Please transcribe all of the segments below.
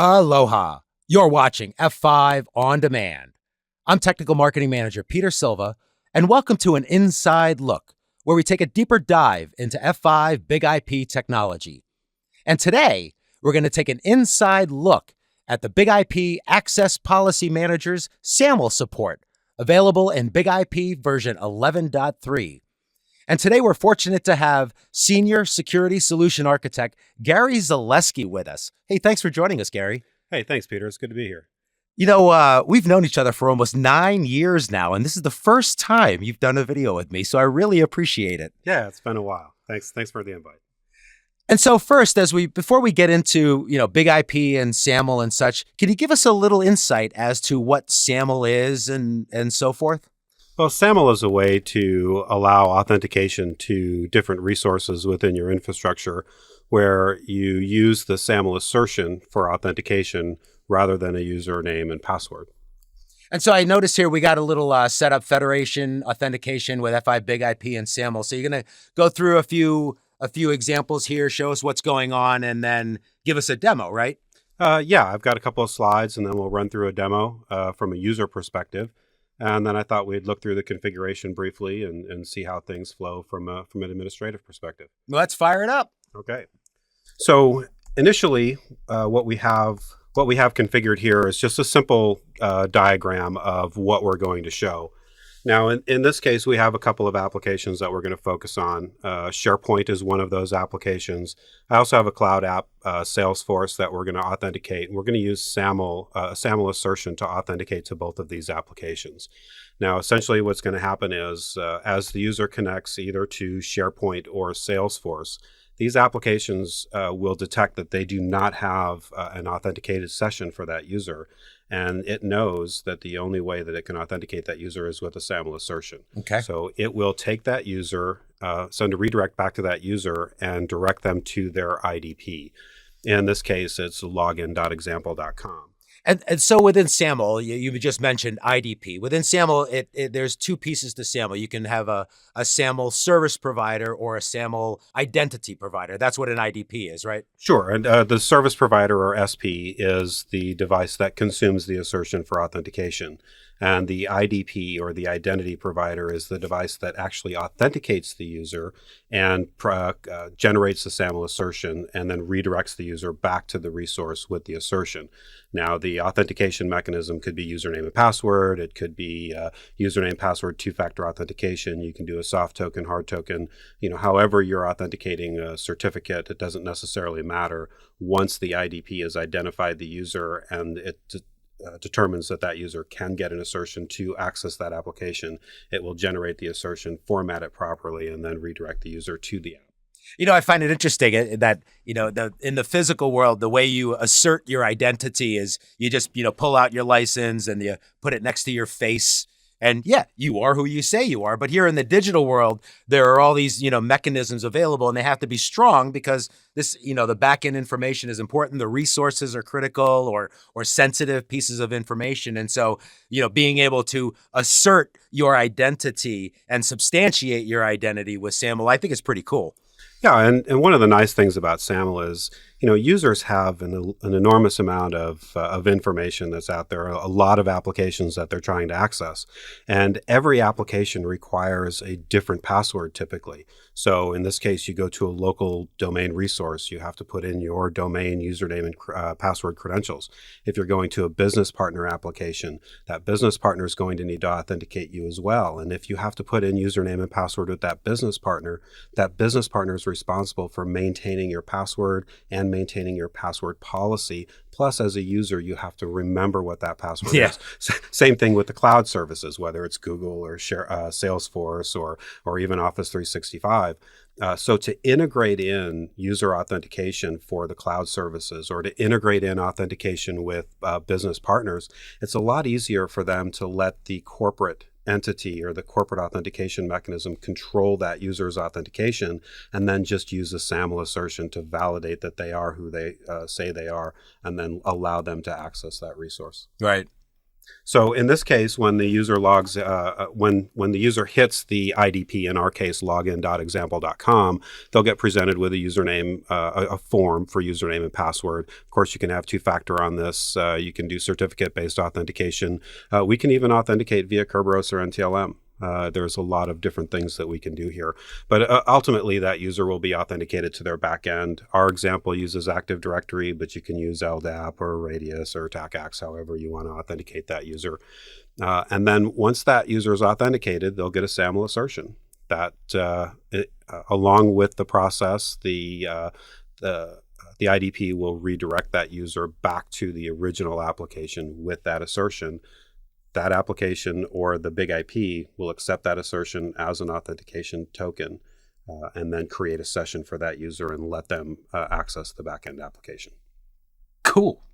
Aloha. You're watching F5 On Demand. I'm Technical Marketing Manager Peter Silva, and welcome to an Inside Look, where we take a deeper dive into F5 Big IP technology. And today, we're going to take an inside look at the Big IP Access Policy Manager's SAML support, available in Big IP version 11.3. And today we're fortunate to have Senior Security Solution Architect Gary Zaleski with us. Hey, thanks for joining us, Gary. Hey, thanks, Peter. It's good to be here. You know, we've known each other for almost 9 years now, and this is the first time you've done a video with me, so I really appreciate it. Yeah, it's been a while. Thanks for the invite. And so first, before we get into, Big IP and SAML and such, can you give us a little insight as to what SAML is and so forth? Well, SAML is a way to allow authentication to different resources within your infrastructure where you use the SAML assertion for authentication rather than a username and password. And so I noticed here we got a little setup federation authentication with F5 Big IP and SAML. So you're going to go through a few examples here, show us what's going on, and then give us a demo, right? Yeah, I've got a couple of slides, and then we'll run through a demo from a user perspective. And then I thought we'd look through the configuration briefly and see how things flow from an administrative perspective. Let's fire it up. Okay. So initially, what we have configured here is just a simple diagram of what we're going to show. Now, in this case, we have a couple of applications that we're going to focus on. SharePoint is one of those applications. I also have a cloud app, Salesforce, that we're going to authenticate. We're going to use SAML assertion to authenticate to both of these applications. Now, essentially what's going to happen is as the user connects either to SharePoint or Salesforce, these applications will detect that they do not have an authenticated session for that user. And it knows that the only way that it can authenticate that user is with a SAML assertion. Okay. So it will take that user, send a redirect back to that user, and direct them to their IDP. In this case, it's login.example.com. And so within SAML, you just mentioned IDP. Within SAML, there's two pieces to SAML. You can have a SAML Service Provider or a SAML Identity Provider. That's what an IDP is, right? Sure. And the Service Provider, or SP, is the device that consumes the assertion for authentication. And the IDP, or the Identity Provider, is the device that actually authenticates the user and generates the SAML assertion and then redirects the user back to the resource with the assertion. Now, the authentication mechanism could be username and password. It could be username, password, two-factor authentication. You can do a soft token, hard token. However you're authenticating a certificate, it doesn't necessarily matter. Once the IDP has identified the user and it determines that user can get an assertion to access that application, it will generate the assertion, format it properly, and then redirect the user to the app. I find it interesting that, in the physical world, the way you assert your identity is you just, pull out your license and you put it next to your face. And yeah, you are who you say you are. But here in the digital world, there are all these, mechanisms available, and they have to be strong because this, the back-end information is important. The resources are critical or sensitive pieces of information. And so, being able to assert your identity and substantiate your identity with SAML, I think is pretty cool. Yeah, and one of the nice things about SAML is, users have an enormous amount of information that's out there, a lot of applications that they're trying to access. And every application requires a different password typically. So in this case, you go to a local domain resource, you have to put in your domain username and password credentials. If you're going to a business partner application, that business partner is going to need to authenticate you as well. And if you have to put in username and password with that business partner is responsible for maintaining your password and maintaining your password policy. Plus, as a user, you have to remember what that password is. Same thing with the cloud services, whether it's Google or Salesforce or even Office 365. So to integrate in user authentication for the cloud services or to integrate in authentication with business partners, it's a lot easier for them to let the corporate entity or the corporate authentication mechanism control that user's authentication and then just use a SAML assertion to validate that they are who they say they are and then allow them to access that resource. Right. So in this case, when the user logs, when the user hits the IDP, in our case, login.example.com, they'll get presented with a username, a form for username and password. Of course, you can have two-factor on this. You can do certificate-based authentication. We can even authenticate via Kerberos or NTLM. There's a lot of different things that we can do here. But ultimately, that user will be authenticated to their backend. Our example uses Active Directory, but you can use LDAP or Radius or TACACS, however you want to authenticate that user. And then once that user is authenticated, they'll get a SAML assertion that, along with the process, the IDP will redirect that user back to the original application with that assertion. That application or the big IP will accept that assertion as an authentication token and then create a session for that user and let them access the backend application. Cool.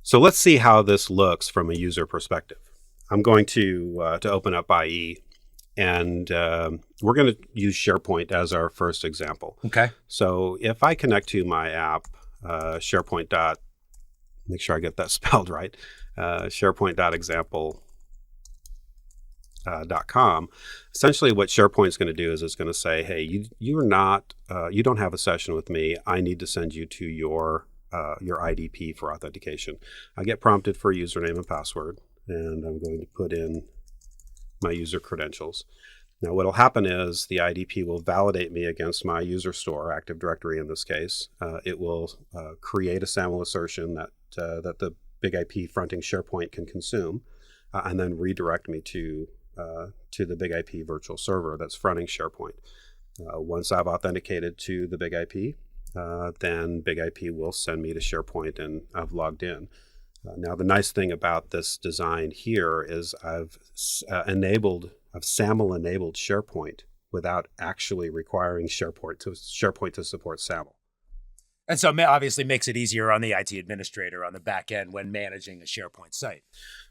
So let's see how this looks from a user perspective. I'm going to open up IE, and we're going to use SharePoint as our first example. Okay. So if I connect to my app, SharePoint. Make sure I get that spelled right. SharePoint.example.com. Essentially, what SharePoint is going to do is it's going to say, "Hey, you don't have a session with me. I need to send you to your IDP for authentication." I get prompted for a username and password, and I'm going to put in my user credentials. Now, what will happen is the IDP will validate me against my user store, Active Directory in this case. It will create a SAML assertion that the big IP fronting SharePoint can consume, and then redirect me to the big IP virtual server that's fronting SharePoint. Once I've authenticated to the big IP, then big IP will send me to SharePoint, and I've logged in. Now, the nice thing about this design here is I've SAML-enabled SharePoint without actually requiring SharePoint to support SAML. And so it obviously makes it easier on the IT administrator on the back end when managing a SharePoint site.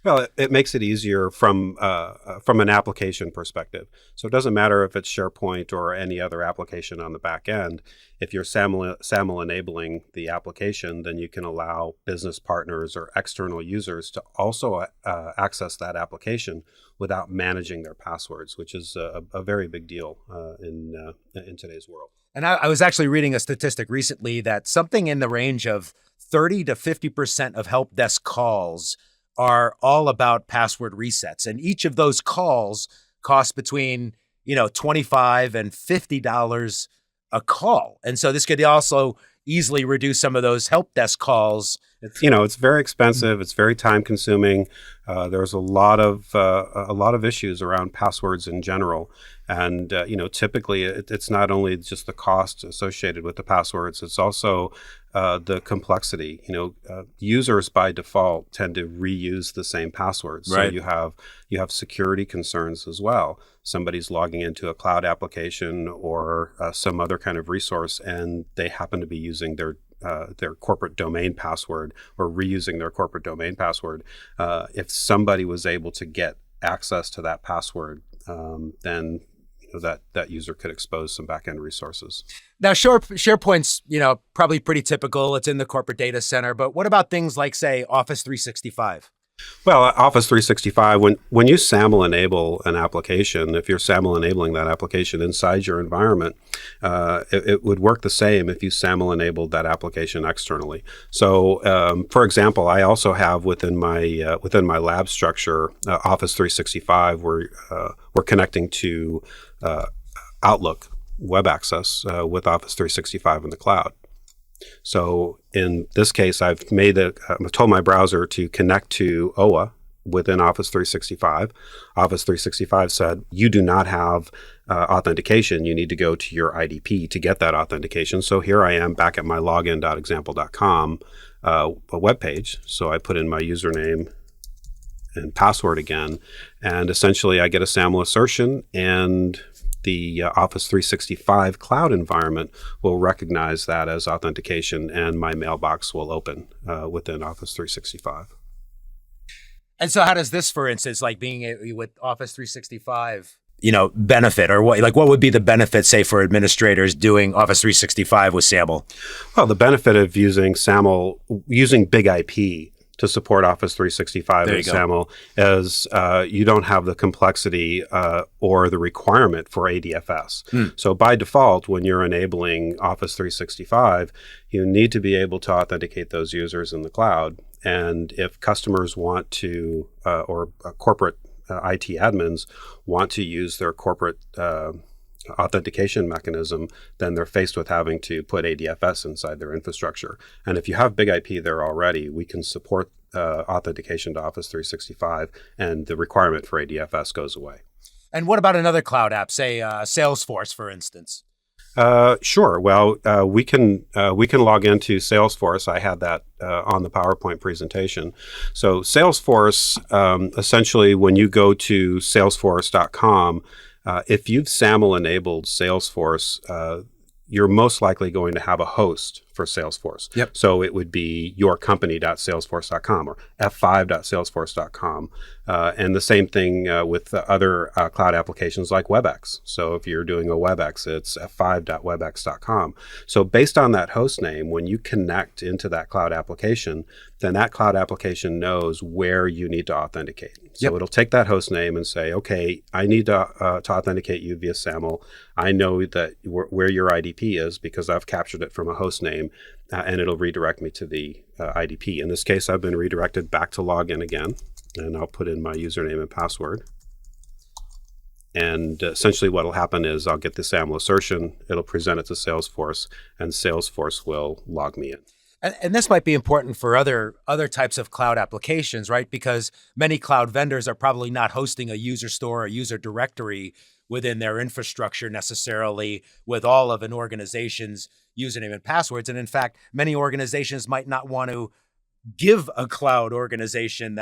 Well, it makes it easier from an application perspective. So it doesn't matter if it's SharePoint or any other application on the back end. If you're SAML enabling the application, then you can allow business partners or external users to also access that application without managing their passwords, which is a very big deal in today's world. And I was actually reading a statistic recently that something in the range of 30 to 50% of help desk calls are all about password resets. And each of those calls costs between, $25 and $50 a call. And so this could also easily reduce some of those help desk calls. It's very expensive. It's very time consuming. There's a lot of issues around passwords in general. And, typically it's not only just the cost associated with the passwords, it's also the complexity. Users by default tend to reuse the same passwords. Right. So you have security concerns as well. Somebody's logging into a cloud application or some other kind of resource, and they happen to be using their corporate domain password or reusing their corporate domain password. If somebody was able to get access to that password, then that user could expose some backend resources. Now, SharePoint's probably pretty typical. It's in the corporate data center. But what about things like, say, Office 365? Well, Office 365, when you SAML enable an application, if you're SAML enabling that application inside your environment, it would work the same if you SAML enabled that application externally. So, for example, I also have within my lab structure, Office 365, where we're connecting to Outlook web access with Office 365 in the cloud. So in this case, I've told my browser to connect to OA within Office 365. Office 365 said, you do not have authentication. You need to go to your IDP to get that authentication. So here I am back at my login.example.com web page. So I put in my username and password again, and essentially I get a SAML assertion, and the Office 365 cloud environment will recognize that as authentication, and my mailbox will open within Office 365. And so how does this, for instance, like being with Office 365, benefit, or what would be the benefit, say, for administrators doing Office 365 with SAML? Well, the benefit of using SAML, using Big IP to support Office 365 and SAML is you don't have the complexity or the requirement for ADFS. So by default, when you're enabling Office 365, you need to be able to authenticate those users in the cloud. And if customers want to, or corporate IT admins want to use their corporate authentication mechanism, then they're faced with having to put ADFS inside their infrastructure. And if you have Big IP there already, we can support authentication to Office 365, and the requirement for ADFS goes away. And what about another cloud app, say Salesforce, for instance? Sure. Well, we can log into Salesforce. I had that on the PowerPoint presentation. So Salesforce, essentially, when you go to salesforce.com, if you've SAML enabled Salesforce, you're most likely going to have a host for Salesforce. Yep. So it would be yourcompany.salesforce.com or f5.salesforce.com. And the same thing with other cloud applications like WebEx. So if you're doing a WebEx, it's f5.webex.com. So based on that host name, when you connect into that cloud application, then that cloud application knows where you need to authenticate. So it'll take that host name and say, okay, I need to authenticate you via SAML. I know that where your IDP is because I've captured it from a host name, and it'll redirect me to the IDP. In this case, I've been redirected back to login again, and I'll put in my username and password. And essentially what will happen is I'll get the SAML assertion, it'll present it to Salesforce, and Salesforce will log me in. And this might be important for other types of cloud applications, right? Because many cloud vendors are probably not hosting a user store or user directory within their infrastructure necessarily with all of an organization's username and passwords. And in fact, many organizations might not want to give a cloud organization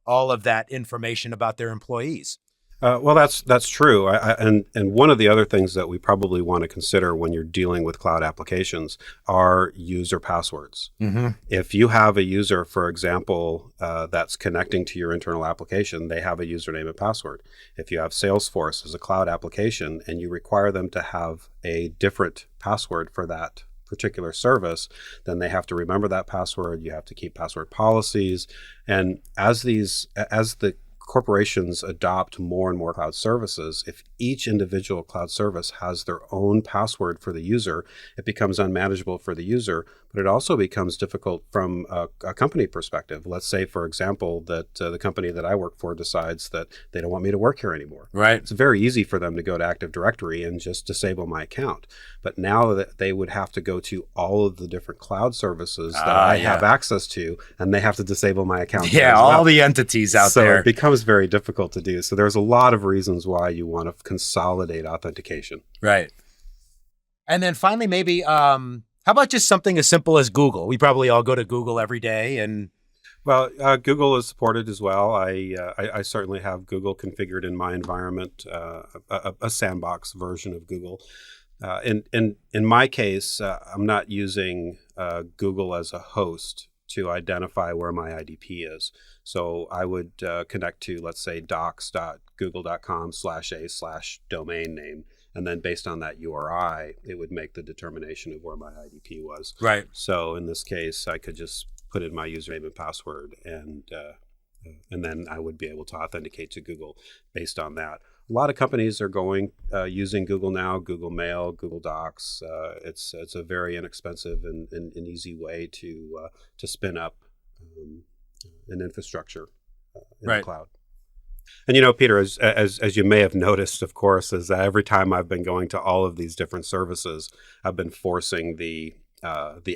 all of that information about their employees. Well, that's true. And one of the other things that we probably want to consider when you're dealing with cloud applications are user passwords. Mm-hmm. If you have a user, for example, that's connecting to your internal application, they have a username and password. If you have Salesforce as a cloud application and you require them to have a different password for that particular service, then they have to remember that password. You have to keep password policies. And as the corporations adopt more and more cloud services, if each individual cloud service has their own password for the user, it becomes unmanageable for the user, but it also becomes difficult from a company perspective. Let's say, for example, that the company that I work for decides that they don't want me to work here anymore. Right. It's very easy for them to go to Active Directory and just disable my account. But now that they would have to go to all of the different cloud services that I have access to, and they have to disable my account. Yeah, all the entities out there. So it becomes very difficult to do. So there's a lot of reasons why you want to consolidate authentication. Right. And then finally, maybe, how about just something as simple as Google? We probably all go to Google every day. And well, Google is supported as well. I certainly have Google configured in my environment, a sandbox version of Google. In my case, I'm not using Google as a host to identify where my IDP is. So I would connect to, let's say, docs.google.com/a/domain name. And then based on that URI, it would make the determination of where my IDP was. Right. So in this case, I could just put in my username and password, and then I would be able to authenticate to Google based on that. A lot of companies are using Google now, Google Mail, Google Docs. It's a very inexpensive and easy way to spin up an infrastructure in the cloud. And Peter, as you may have noticed, of course, is that every time I've been going to all of these different services, I've been forcing the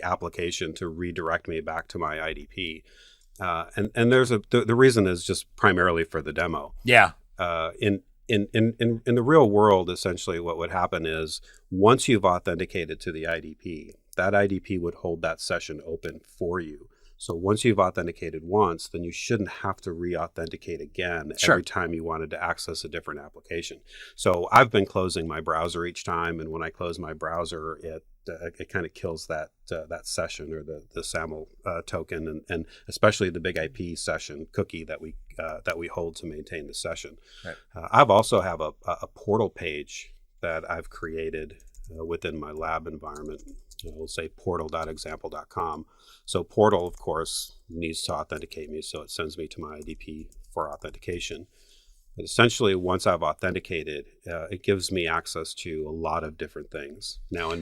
application to redirect me back to my IDP. And there's the reason is just primarily for the demo. Yeah. In the real world, essentially what would happen is once you've authenticated to the IDP, that IDP would hold that session open for you. So once you've authenticated once, then you shouldn't have to re-authenticate again every time you wanted to access a different application. So I've been closing my browser each time, and when I close my browser, it kind of kills that session or the SAML token, and especially the Big IP session cookie that we hold to maintain the session. Right. I've also have a portal page that I've created within my lab environment. we'll say portal.example.com. So portal, of course, needs to authenticate me, so it sends me to my IDP for authentication. But essentially, once I've authenticated, it gives me access to a lot of different things. Now,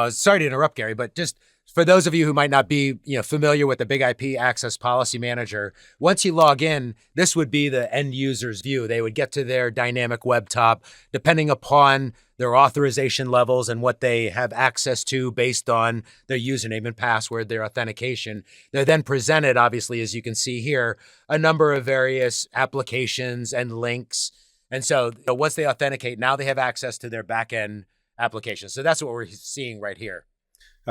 sorry to interrupt, Gary, but just for those of you who might not be familiar with the Big IP Access Policy Manager, once you log in, this would be the end user's view. They would get to their dynamic web top, depending upon their authorization levels and what they have access to based on their username and password, their authentication. They're then presented, obviously, as you can see here, a number of various applications and links. And so once they authenticate, now they have access to their backend application. So that's what we're seeing right here.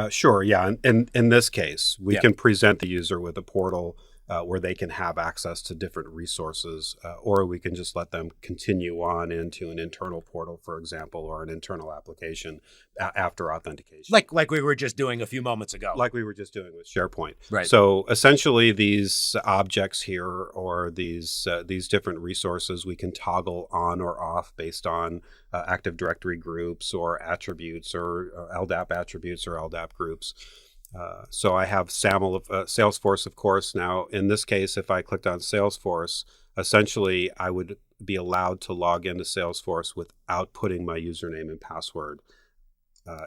Sure, yeah. And in this case, we can present the user with a portal where they can have access to different resources, or we can just let them continue on into an internal portal, for example, or an internal application after authentication. Like we were just doing a few moments ago. Like we were just doing with SharePoint. Right. So essentially these objects here or these different resources we can toggle on or off based on Active Directory groups or attributes or LDAP attributes or LDAP groups. So I have SAML, Salesforce, of course. Now, in this case, if I clicked on Salesforce, essentially I would be allowed to log into Salesforce without putting my username and password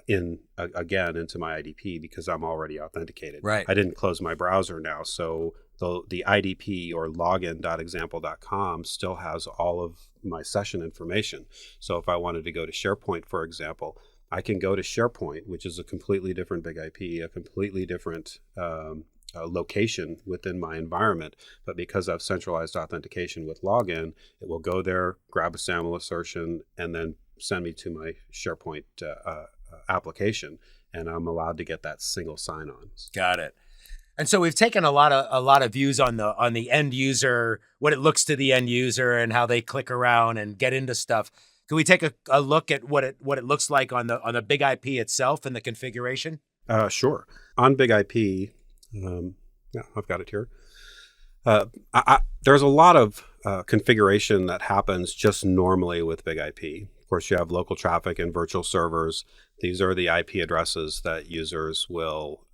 into my IDP because I'm already authenticated. Right. I didn't close my browser now, so the IDP or login.example.com still has all of my session information. So if I wanted to go to SharePoint, for example, I can go to SharePoint, which is a completely different Big IP, a completely different location within my environment. But because I've centralized authentication with login, it will go there, grab a SAML assertion, and then send me to my SharePoint application. And I'm allowed to get that single sign-on. Got it. And so we've taken a lot of views on the end user, what it looks to the end user, and how they click around and get into stuff. Can we take a look at what it looks like on the Big IP itself and the configuration? Sure. On Big IP, I've got it here. There's a lot of configuration that happens just normally with Big IP. Of course, you have local traffic and virtual servers. These are the IP addresses that users will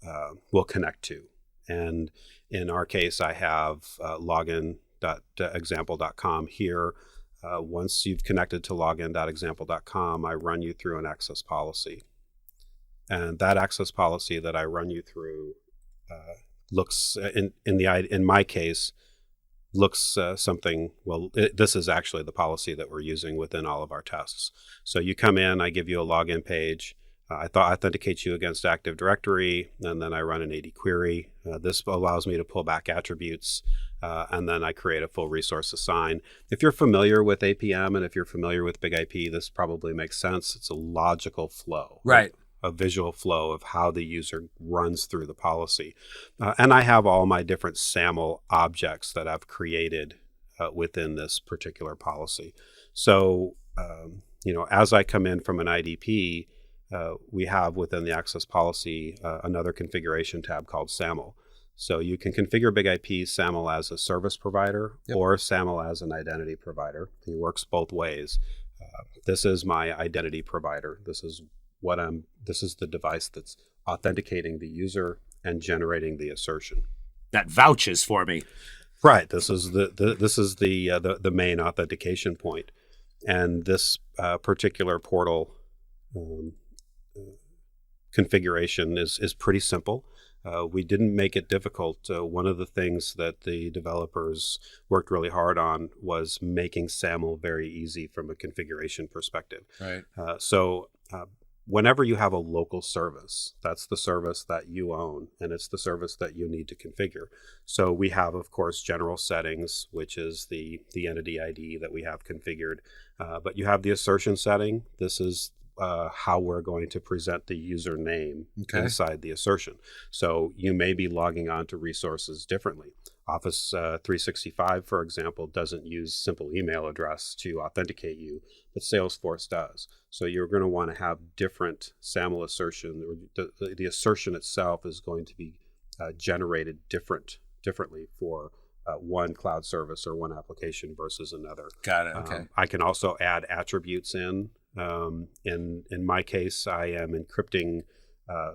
connect to. And in our case, I have login.example.com here. Once you've connected to login.example.com, I run you through an access policy. And that access policy that I run you through looks, in my case, looks something, this is actually the policy that we're using within all of our tests. So you come in, I give you a login page. I authenticate you against Active Directory, and then I run an AD query. This allows me to pull back attributes, and then I create a full resource assign. If you're familiar with APM and if you're familiar with Big IP, this probably makes sense. It's a logical flow. Right. A visual flow of how the user runs through the policy. And I have all my different SAML objects that I've created within this particular policy. So, as I come in from an IDP, we have within the access policy another configuration tab called SAML. So you can configure Big IP SAML as a service provider or SAML as an identity provider. It works both ways. This is my identity provider. This is the device that's authenticating the user and generating the assertion. That vouches for me. Right. This is the main authentication point. And this particular portal configuration is pretty simple. We didn't make it difficult. One of the things that the developers worked really hard on was making SAML very easy from a configuration perspective. Right. So whenever you have a local service, that's the service that you own, and it's the service that you need to configure. So we have, of course, general settings, which is the entity ID that we have configured. But you have the assertion setting. This is how we're going to present the username inside the assertion. So you may be logging on to resources differently. Office 365, for example, doesn't use simple email address to authenticate you, but Salesforce does. So you're going to want to have different SAML assertion, or the assertion itself is going to be generated differently for one cloud service or one application versus another. Got it. Okay. I can also add attributes in. In my case, I am encrypting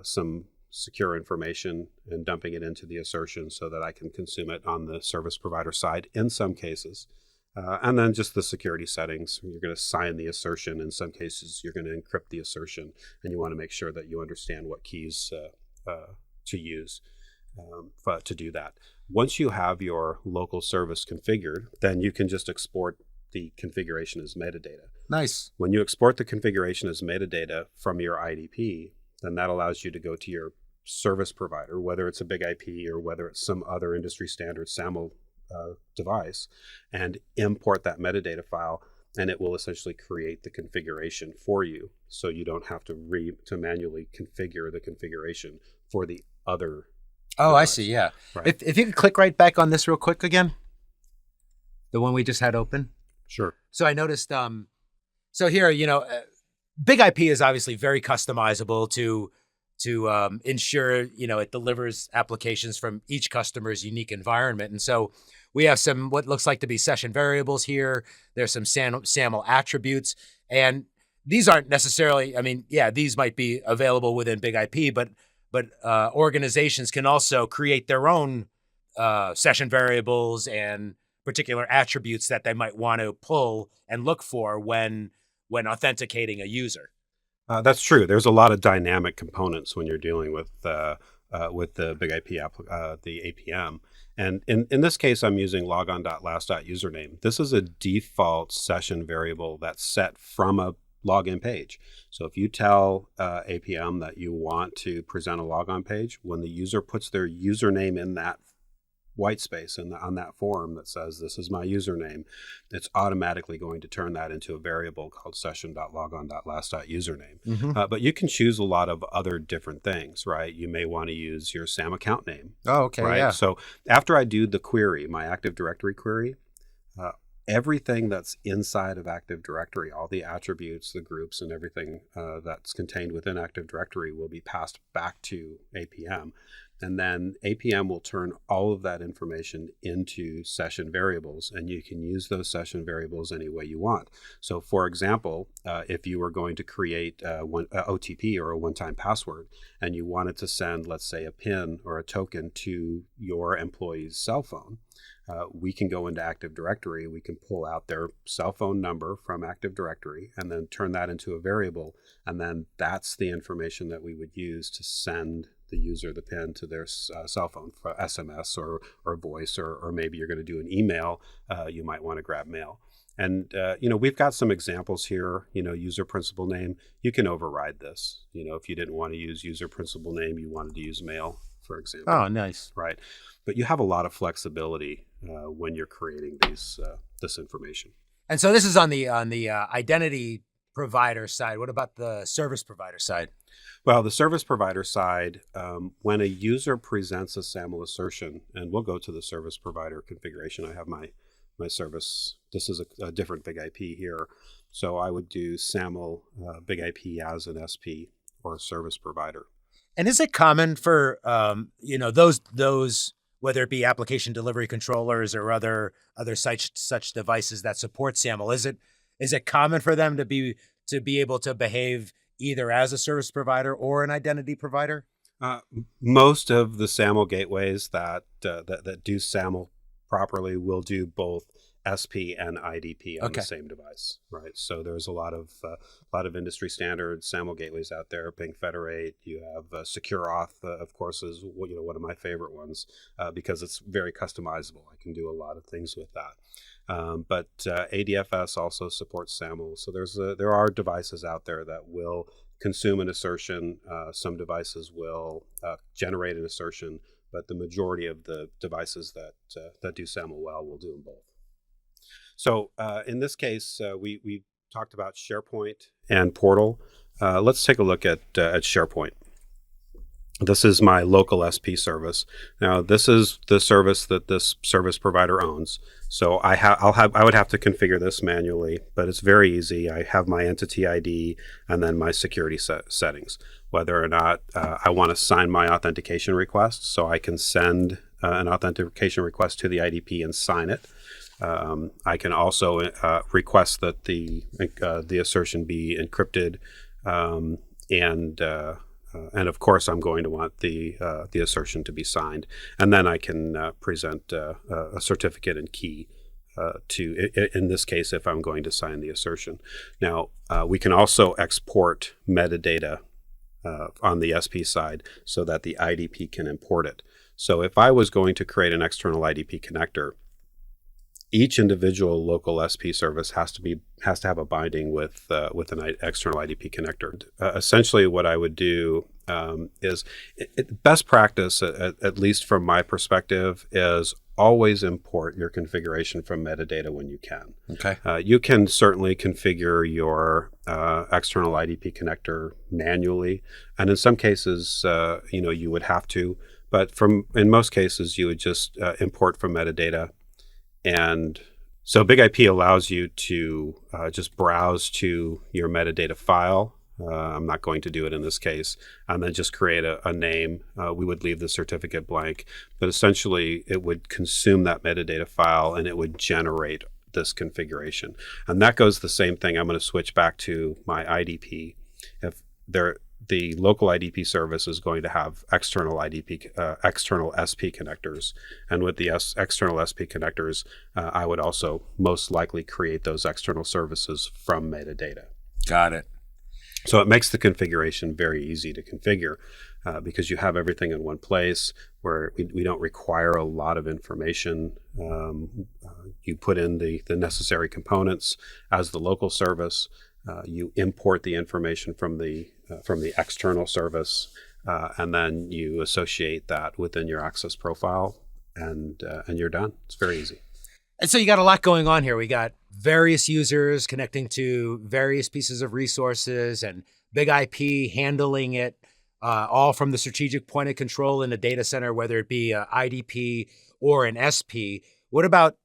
some secure information and dumping it into the assertion so that I can consume it on the service provider side in some cases. And then just the security settings. You're going to sign the assertion. In some cases, you're going to encrypt the assertion, and you want to make sure that you understand what keys to use to do that. Once you have your local service configured, then you can just export the configuration as metadata. Nice. When you export the configuration as metadata from your IDP, then that allows you to go to your service provider, whether it's a big IP or whether it's some other industry standard SAML device, and import that metadata file, and it will essentially create the configuration for you, so you don't have to manually configure the configuration for the other. Oh, device. I see. Yeah. Right. If you could click right back on this real quick again, the one we just had open. Sure. So I noticed. So here, big IP is obviously very customizable to ensure it delivers applications from each customer's unique environment. And so we have some what looks like to be session variables here. There's some SAML attributes, and these aren't necessarily. These might be available within big IP, but organizations can also create their own session variables and particular attributes that they might want to pull and look for when authenticating a user. That's true. There's a lot of dynamic components when you're dealing with the big IP the APM. And in this case, I'm using logon.last.username. This is a default session variable that's set from a login page. So if you tell APM that you want to present a logon page, when the user puts their username in that white space on that form that says this is my username, it's automatically going to turn that into a variable called session.logon.last.username. Mm-hmm. But you can choose a lot of other different things, right? You may want to use your SAM account name. Oh, okay, right? yeah. So after I do the query, my Active Directory query, everything that's inside of Active Directory, all the attributes, the groups, and everything that's contained within Active Directory will be passed back to APM. And then APM will turn all of that information into session variables, and you can use those session variables any way you want. So for example, if you were going to create a OTP or a one-time password, and you wanted to send, let's say, a PIN or a token to your employee's cell phone, we can go into Active Directory, we can pull out their cell phone number from Active Directory and then turn that into a variable. And then that's the information that we would use to send the user the PIN to their cell phone for SMS or voice, or maybe you're going to do an email, you might want to grab mail. And, we've got some examples here, user principal name. You can override this. If you didn't want to use user principal name, you wanted to use mail, for example. Oh, nice. Right. But you have a lot of flexibility when you're creating this information. And so this is on the identity provider side. What about the service provider side? Well, the service provider side, when a user presents a SAML assertion, and we'll go to the service provider configuration. I have my service. This is a different big IP here. So I would do SAML big IP as an SP or a service provider. And is it common for those whether it be application delivery controllers or other such devices that support SAML? Is it common for them to be able to behave either as a service provider or an identity provider? Most of the SAML gateways that do SAML properly will do both SP and IDP on the same device, right? So there's a lot of industry standard SAML gateways out there. Ping Federate, you have SecureAuth, of course, is one of my favorite ones because it's very customizable. I can do a lot of things with that. But ADFS also supports SAML. So there are devices out there that will consume an assertion. Some devices will generate an assertion, but the majority of the devices that do SAML well will do them both. So in this case, we talked about SharePoint and Portal. Let's take a look at SharePoint. This is my local SP service. Now, this is the service that this service provider owns. So I would have to configure this manually, but it's very easy. I have my entity ID and then my security settings. Whether or not I want to sign my authentication request, so I can send an authentication request to the IDP and sign it. I can also request that the assertion be encrypted and and of course, I'm going to want the assertion to be signed, and then I can present a certificate and key in this case, if I'm going to sign the assertion. Now, we can also export metadata on the SP side so that the IDP can import it. So if I was going to create an external IDP connector, each individual local SP service has to have a binding with an external IDP connector. Essentially, what I would do is best practice, at least from my perspective, is always import your configuration from metadata when you can. Okay. You can certainly configure your external IDP connector manually, and in some cases, you would have to. But in most cases, you would just import from metadata. And so BigIP allows you to just browse to your metadata file. I'm not going to do it in this case, and then just create a name. We would leave the certificate blank, but essentially it would consume that metadata file and it would generate this configuration. And that goes the same thing. I'm going to switch back to my IDP. If the local IDP service is going to have external SP connectors, and with the external SP connectors, I would also most likely create those external services from metadata. Got it. So it makes the configuration very easy to configure because you have everything in one place where we don't require a lot of information. You put in the necessary components as the local service. You import the information from the external service, and then you associate that within your access profile, and you're done. It's very easy. And so you got a lot going on here. We got various users connecting to various pieces of resources and BigIP handling it, all from the strategic point of control in the data center, whether it be a IDP or an SP. What about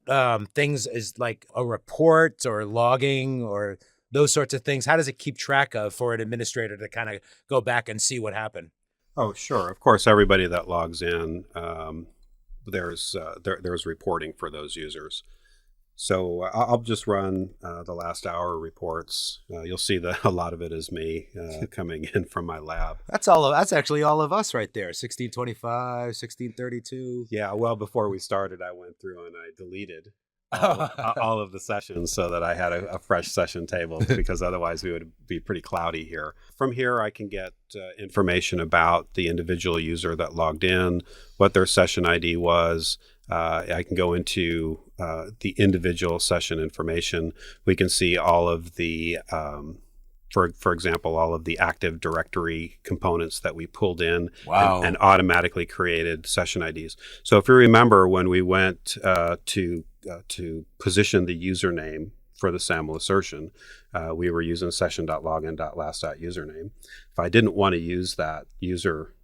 things as like a report or logging or those sorts of things? How does it keep track of for an administrator to kind of go back and see what happened? Oh, sure. Of course, everybody that logs in, there's reporting for those users. So I'll just run the last hour reports. You'll see that a lot of it is me coming in from my lab. That's actually all of us right there. 1625, 1632. Yeah. Well, before we started, I went through and I deleted all of the sessions so that I had a fresh session table, because otherwise we would be pretty cloudy here. From here, I can get information about the individual user that logged in, what their session ID was. I can go into the individual session information. We can see all of the, for example, all of the Active Directory components that we pulled in. Wow. and automatically created session IDs. So if you remember when we went to position the username for the SAML assertion, we were using session.login.last.username. If I didn't want to use that user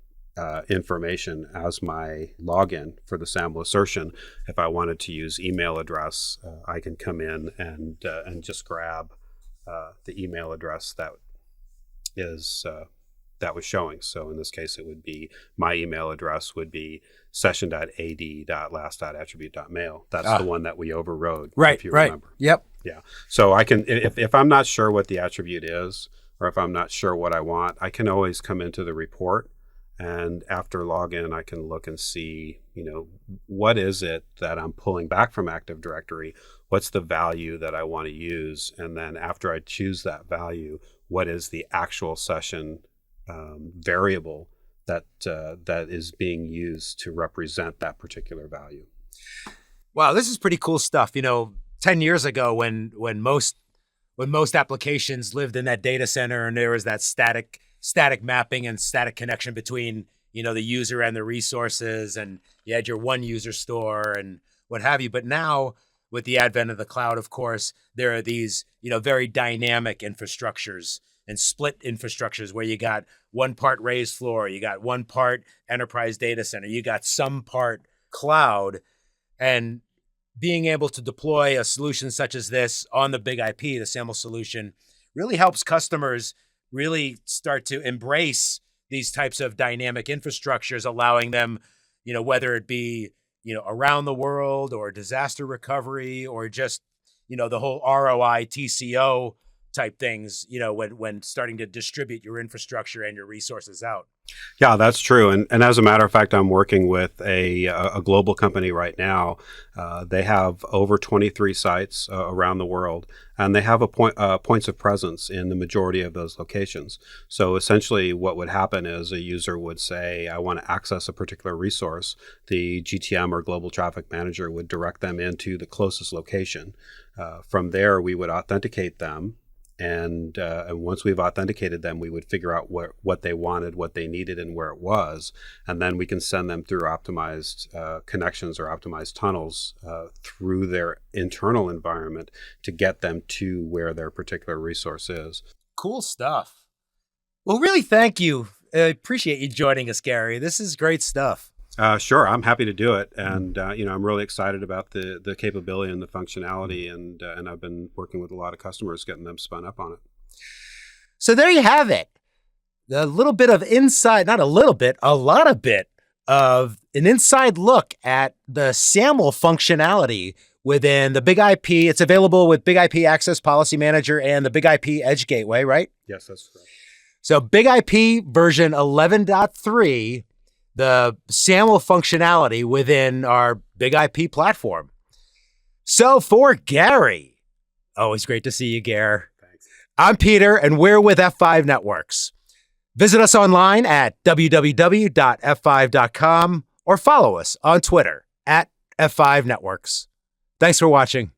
information as my login for the SAML assertion, if I wanted to use email address, I can come in and just grab the email address that was showing. So in this case, it would be my email address would be session.ad.last.attribute.mail. That's the one that we overrode, right, if you remember. Right. Yep. Yeah. So I can, if I'm not sure what the attribute is, or if I'm not sure what I want, I can always come into the report. And after login, I can look and see, what is it that I'm pulling back from Active Directory? What's the value that I want to use? And then after I choose that value, what is the actual session variable that is being used to represent that particular value? Wow, this is pretty cool stuff. 10 years ago, when most applications lived in that data center and there was that static mapping and static connection between, the user and the resources, and you had your one user store and what have you. But now, with the advent of the cloud, of course, there are these, very dynamic infrastructures and split infrastructures where you got one part raised floor, you got one part enterprise data center, you got some part cloud. And being able to deploy a solution such as this on the BigIP, the SAML solution, really helps customers really start to embrace these types of dynamic infrastructures, allowing them, whether it be, around the world or disaster recovery or just, the whole ROI TCO type things, when starting to distribute your infrastructure and your resources out. Yeah, that's true. And as a matter of fact, I'm working with a global company right now. They have over 23 sites around the world, and they have points of presence in the majority of those locations. So essentially what would happen is a user would say, I want to access a particular resource. The GTM or Global Traffic Manager would direct them into the closest location. From there, we would authenticate them. And once we've authenticated them, we would figure out what they wanted, what they needed, and where it was. And then we can send them through optimized connections or optimized tunnels through their internal environment to get them to where their particular resource is. Cool stuff. Well, really, thank you. I appreciate you joining us, Gary. This is great stuff. Sure, I'm happy to do it, and I'm really excited about the capability and the functionality, and I've been working with a lot of customers, getting them spun up on it. So there you have it. A little bit of insight, not a little bit, a lot of bit of an inside look at the SAML functionality within the Big IP. It's available with Big IP Access Policy Manager and the Big IP Edge Gateway, right? Yes, that's correct. So Big IP version 11.3. The SAML functionality within our Big IP platform. So for Gary, always great to see you, Gare. Thanks. I'm Peter, and we're with F5 Networks. Visit us online at www.f5.com or follow us on Twitter at F5 Networks. Thanks for watching.